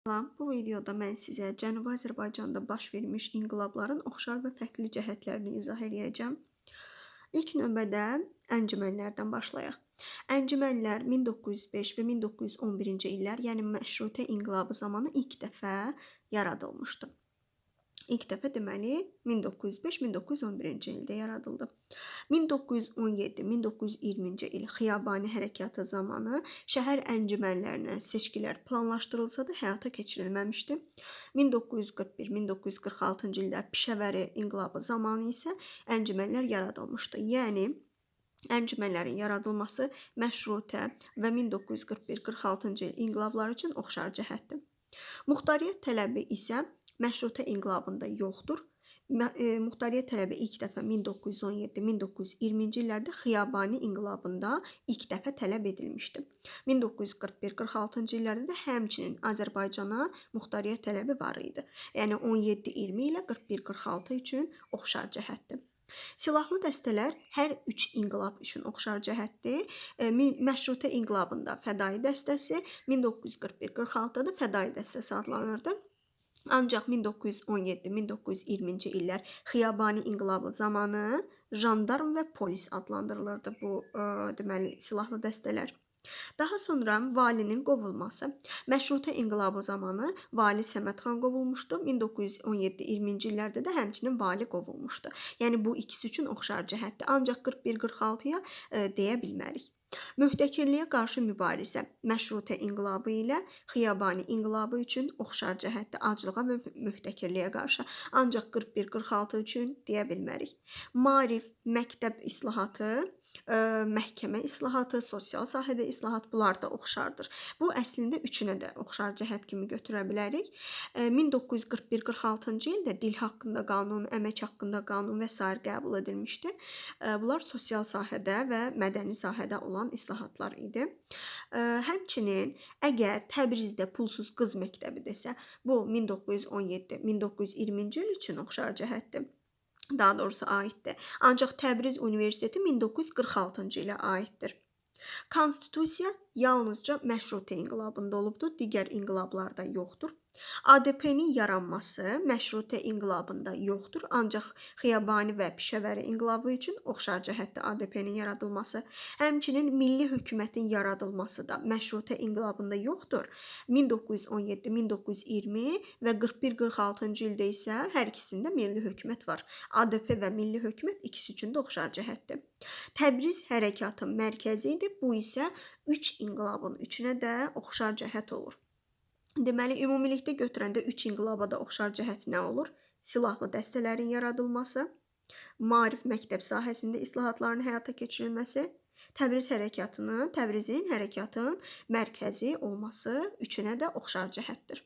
Salam, bu videoda mən sizə Cənubi Azərbaycanda baş vermiş inqilabların oxşar və fərqli cəhətlərini izah eləyəcəm. İlk növbədə əncümənlərdən başlayaq. Əncümənlər 1905 və 1911-ci illər, yəni məşrutə inqilabı zamanı ilk dəfə yaradılmışdı. İlk dəfə deməli 1905-1911-ci ildə yaradıldı. 1917-1920-ci il Xiyabani hərəkatı zamanı şəhər əncümənlərinə seçkilər planlaşdırılsa da həyata keçirilməmişdi. 1941-1946-cı illər Pişəvəri inqilabı zamanı isə əncümənlər yaradılmışdı. Yəni əncümənlərin yaradılması məşrutə və 1941-46-cı il inqilabları üçün oxşar cəhətdir. Muxtariyyət tələbi isə məşrutə inqilabında yoxdur. Muxtariyyət tələbi ilk dəfə 1917-1920-ci illərdə Xiyabani inqilabında ilk dəfə tələb edilmişdi. 1941-46-cı illərdə də həmçinin Azərbaycana muxtariyyət tələbi var idi. Yəni 17-20 ilə 41-46 üçün oxşar cəhətdir. Silahlı dəstələr hər üç inqilab üçün oxşar cəhətdir. Məşrutə inqilabında fədai dəstəsi, 1941-46-da da fədai dəstəsi adlanırdı. Ancaq 1917-1920-ci illər Xiyabani inqilabı zamanı jandarm və polis adlandırılırdı bu deməli silahlı dəstələr. Daha sonra valinin qovulması. Məşrutə inqilabı zamanı vali Səmədxan qovulmuşdu. 1917-20-ci illərdə də həmçinin vali qovulmuşdu. Yəni bu ikisi üçün oxşar cəhətdir. Ancaq 41-46-ya deyə bilmərik. Möhtəkirliyə qarşı mübarizə. Məşrutə inqilabı ilə Xiyabani inqilabı üçün oxşar cəhətdir, aclığa və möhtəkirliyə qarşı. Ancaq 41-46 üçün deyə bilmərik. Maarif, məktəb islahatı, məhkəmə islahatı, sosial sahədə islahat, bunlar da oxşardır. Bu əslində üçünə də oxşar cəhət kimi götürə bilərik. 1941-46-cı ildə dil haqqında qanun, əmək haqqında qanun və s. qəbul edilmişdi. Bunlar sosial sahədə və mədəni sahədə olan islahatlar idi. Həmçinin əgər Təbrizdə pulsuz qız məktəbi desə, bu 1917-1920-ci il üçün oxşar cəhətdir. Daha doğrusu aiddir. Ancaq Təbriz Universiteti 1946-cı ilə aiddir. Konstitusiya yalnızca məşrutə inqilabında olubdur, digər inqilablarda yoxdur. ADP-nin yaranması məşrutə inqilabında yoxdur, ancaq Xiyabani və Pişəvəri inqilabı üçün oxşar cəhətdə ADP-nin yaradılması. Həmçinin milli hökumətin yaradılması da məşrutə inqilabında yoxdur. 1917-1920 və 41-46-cı ildə isə hər ikisində milli hökumət var. ADP və milli hökumət ikisi üçün də oxşar cəhətdir. Təbriz hərəkatın mərkəzi idi, bu isə üç inqilabın üçünə də oxşar cəhət olur. Deməli, ümumilikdə götürəndə üç inqilaba da oxşar cəhət nə olur? Silahlı dəstələrin yaradılması, maarif məktəb sahəsində islahatların həyata keçirilməsi, Təbrizin hərəkatın mərkəzi olması üçünə də oxşar cəhətdir.